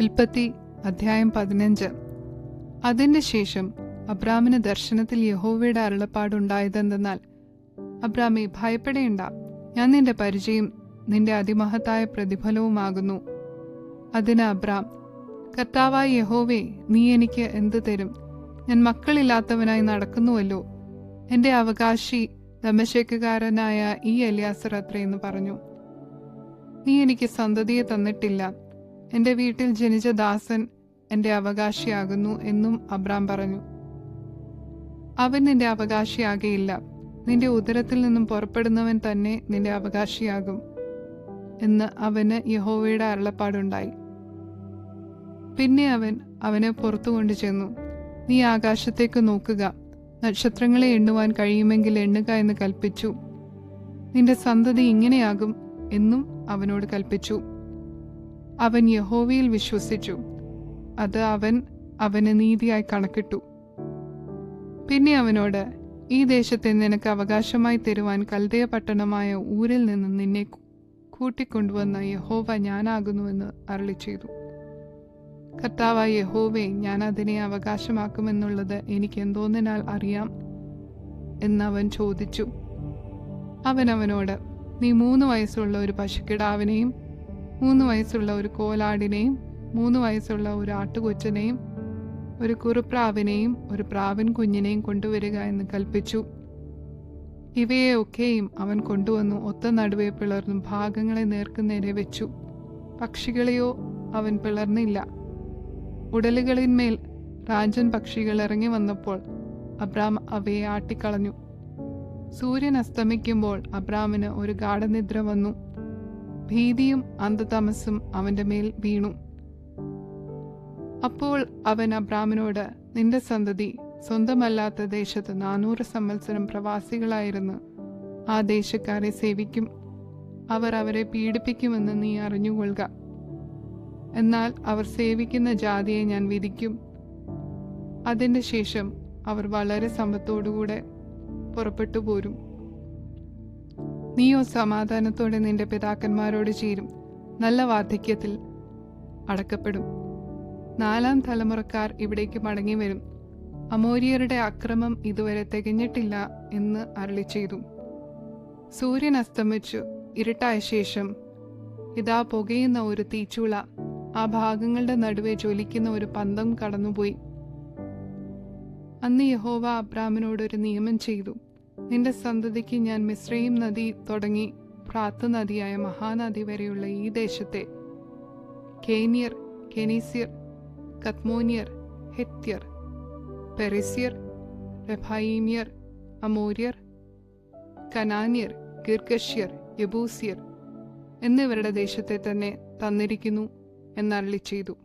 ഉൽപ്പത്തി അധ്യായം 15. അതിന്റെ ശേഷം അബ്രാമിന് ദർശനത്തിൽ യഹോവയുടെ അരുളപ്പാടുണ്ടായതെന്തെന്നാൽ, അബ്രാമേ, ഭയപ്പെടേണ്ട, ഞാൻ നിന്റെ പരിചയം നിന്റെ അതിമഹത്തായ പ്രതിഫലവുമാകുന്നു. അതിന് അബ്രാം, കർത്താവായ യഹോവേ, നീ എനിക്ക് എന്ത് തരും? ഞാൻ മക്കളില്ലാത്തവനായി നടക്കുന്നുവല്ലോ. എന്റെ അവകാശി ദമശ്കേക്കാരനായ ഈ എലിയാസർ അത്രയെന്ന് പറഞ്ഞു. നീ എനിക്ക് സന്തതിയെ തന്നിട്ടില്ല. എന്റെ വീട്ടിൽ ജനിച്ച ദാസൻ എന്റെ അവകാശിയാകുന്നു എന്നും അബ്രാം പറഞ്ഞു. അവൻ നിന്റെ അവകാശിയാകയില്ല, നിന്റെ ഉദരത്തിൽ നിന്നും പുറപ്പെടുന്നവൻ തന്നെ നിന്റെ അവകാശിയാകും എന്ന് അവന് യഹോവയുടെ അരുളപ്പാടുണ്ടായി. പിന്നെ അവൻ അവനെ പുറത്തു കൊണ്ടുചെന്നു. നീ ആകാശത്തേക്ക് നോക്കുക, നക്ഷത്രങ്ങളെ എണ്ണുവാൻ കഴിയുമെങ്കിൽ എണ്ണുക എന്ന് കൽപ്പിച്ചു. നിന്റെ സന്തതി ഇങ്ങനെയാകും എന്നും അവനോട് കൽപ്പിച്ചു. അവൻ യഹോവയിൽ വിശ്വസിച്ചു, അത് അവന് നീതിയായി കണക്കിട്ടു. പിന്നെ അവനോട്, ഈ ദേശത്തെ നിനക്ക് അവകാശമായി തരുവാൻ കൽദയ പട്ടണമായ ഊരിൽ നിന്ന് നിന്നെ കൂട്ടിക്കൊണ്ടുവന്ന യഹോവ ഞാനാകുന്നുവെന്ന് അരുളി ചെയ്തു. കർത്താവായ യഹോവേ, ഞാൻ അതിനെ അവകാശമാക്കുമെന്നുള്ളത് എനിക്ക് എന്തോന്നിനാൽ അറിയാം എന്നവൻ ചോദിച്ചു. അവൻ അവനോട്, നീ 3 വയസ്സുള്ള ഒരു പശുക്കിടാവിനെയും 3 വയസ്സുള്ള ഒരു കോലാടിനെയും 3 വയസ്സുള്ള ഒരു ആട്ടുകൊറ്റനെയും ഒരു കുറുപ്രാവിനെയും ഒരു പ്രാവൻ കുഞ്ഞിനെയും കൊണ്ടുവരിക എന്ന് കൽപ്പിച്ചു. ഇവയെ ഒക്കെയും അവൻ കൊണ്ടുവന്നു ഒത്ത നടുവെ പിളർന്നു ഭാഗങ്ങളെ നേർക്കുനേരെ വെച്ചു. പക്ഷികളെയോ അവൻ പിളർന്നില്ല. ഉടലുകളിന്മേൽ രാജൻ പക്ഷികൾ ഇറങ്ങി വന്നപ്പോൾ അബ്രാം അവയെ ആട്ടിക്കളഞ്ഞു. സൂര്യൻ അസ്തമിക്കുമ്പോൾ അബ്രാമിന് ഒരു ഗാഢനിദ്ര വന്നു. ഭീതിയും അന്ധതമസ്സും അവന്റെ മേൽ വീണു. അപ്പോൾ അവൻ അബ്രാമിനോട്, നിന്റെ സന്തതി സ്വന്തമല്ലാത്ത ദേശത്ത് 400 സംവത്സരം പ്രവാസികളായിരുന്നു ആ ദേശക്കാരെ സേവിക്കും. അവർ അവരെ പീഡിപ്പിക്കുമെന്ന് നീ അറിഞ്ഞുകൊള്ളുക. എന്നാൽ അവർ സേവിക്കുന്ന ജാതിയെ ഞാൻ വിധിക്കും. അതിന്റെ ശേഷം അവർ വളരെ സമ്പത്തോടുകൂടെ പുറപ്പെട്ടു പോരും. നീയോ സമാധാനത്തോടെ നിന്റെ പിതാക്കന്മാരോട് ചേരും, നല്ല വാർദ്ധക്യത്തിൽ അടക്കപ്പെടും. 4ാം തലമുറക്കാർ ഇവിടേക്ക് മടങ്ങി വരും. അമോര്യരുടെ അക്രമം ഇതുവരെ തികഞ്ഞിട്ടില്ല എന്ന് അരുളി ചെയ്തു. സൂര്യൻ അസ്തമിച്ചു ഇരുട്ടായ ശേഷം ഇതാ പുകയുന്ന ഒരു തീച്ചൂള ആ ഭാഗങ്ങളുടെ നടുവെ ജ്വലിക്കുന്ന ഒരു പന്തം കടന്നുപോയി. അന്ന് യഹോവ അബ്രാമിനോട് ഒരു നിയമം ചെയ്തു. നിന്റെ സന്തതിക്ക് ഞാൻ മിസ്രയീം നദി തുടങ്ങി ഫ്രാത്ത് നദിയായ മഹാനദി വരെയുള്ള ഈ ദേശത്തെ കേന്യർ, കെനീസ്യർ, കത്മോന്യർ, ഹെത്യർ, പെരിസ്യർ, റെഫായീമ്യർ, അമോര്യർ, കനാന്യർ, ഗിർഗശ്യർ, യബൂസ്യർ എന്നിവരുടെ ദേശത്തെ തന്നെ തന്നിരിക്കുന്നു എന്നരുളി ചെയ്തു.